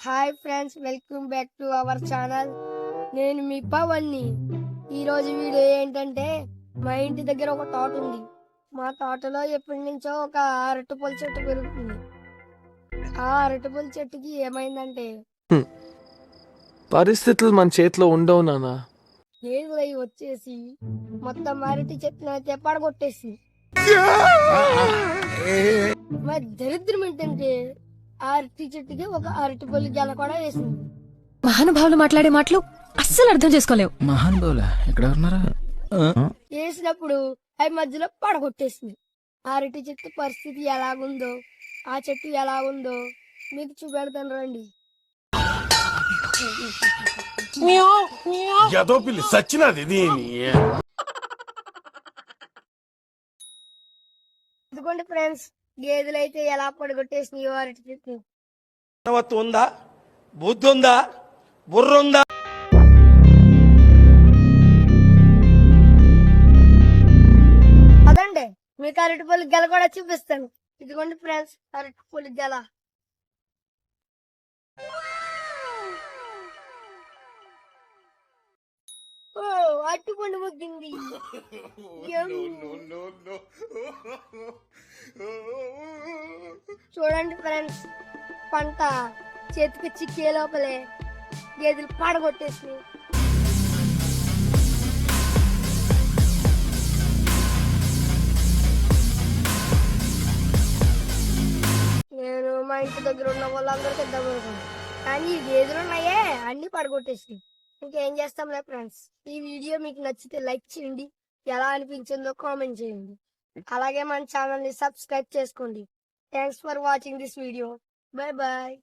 Hi friends, welcome back to our channel. నేను మీ పవన్ని. ఈరోజు video ఏంటంటే, మా ఇంటి దగ్గర ఒక తోట ఉంది. మా తోటలో ఎప్పటి నుంచో ఒక అరటిపళ్ళ చెట్టు పెరుగుతుంది. ఆ అరటిపళ్ళ చెట్టుకి ఏమైందంటే పరిస్థితులు మన చేతిలో ఉండవు నాన్న. గేదెలు అవి వచ్చేసి మొత్తం అరటి చెట్టును అయితే పడగొట్టేసి, మరి దరిద్రం ఏంటంటే ఆ అరటి చెట్టుకి ఒక అరటిపల్లి గెల కూడా వేసింది. మహానుభావులు మాట్లాడే మాటలు అస్సలు అర్థం చేసుకోలేవు. మహానుభావులా ఎక్కడ ఉన్నారా? వేసినప్పుడు అవి మధ్యలో పడగొట్టేసింది. ఆ అరటి చెట్టు పరిస్థితి ఎలాగుందో, ఆ చెట్టు ఎలాగుందో మీకు చూపెడతాను రండి. ఏదో పిల్లి సచ్చినది దీని. ఇదిగోండి ఫ్రెండ్స్, గేదెలు అయితే ఎలా పడగొట్టేసినాయో అరటి చెట్టు. మానవత్వం ఉందా? బుద్ధి ఉందా? బుర్ర ఉందా? అదండి, మీకు అరటిపల్లి గెల కూడా చూపిస్తాను. ఇదిగోండి ఫ్రెండ్స్, అరటిపల్లి గెల. ఓ, అరటిపండు ముగ్గింది. చూడండి ఫ్రెండ్స్, పంట చేతికి చిక్కే లోపలే గేదెలు పాడగొట్టేసి. నేను మా ఇంటి దగ్గర ఉన్న వాళ్ళందరికీ ఇద్దామనుకున్నాను, కానీ ఈ గేదెలు ఉన్నాయే అన్ని పడగొట్టేసి. ఇంకేం చేస్తాంలే ఫ్రెండ్స్. ఈ వీడియో మీకు నచ్చితే లైక్ చేయండి, ఎలా అనిపించిందో కామెంట్ చేయండి, అలాగే మన ఛానల్ ని సబ్స్క్రైబ్ చేసుకోండి. Thanks for watching this video. Bye bye.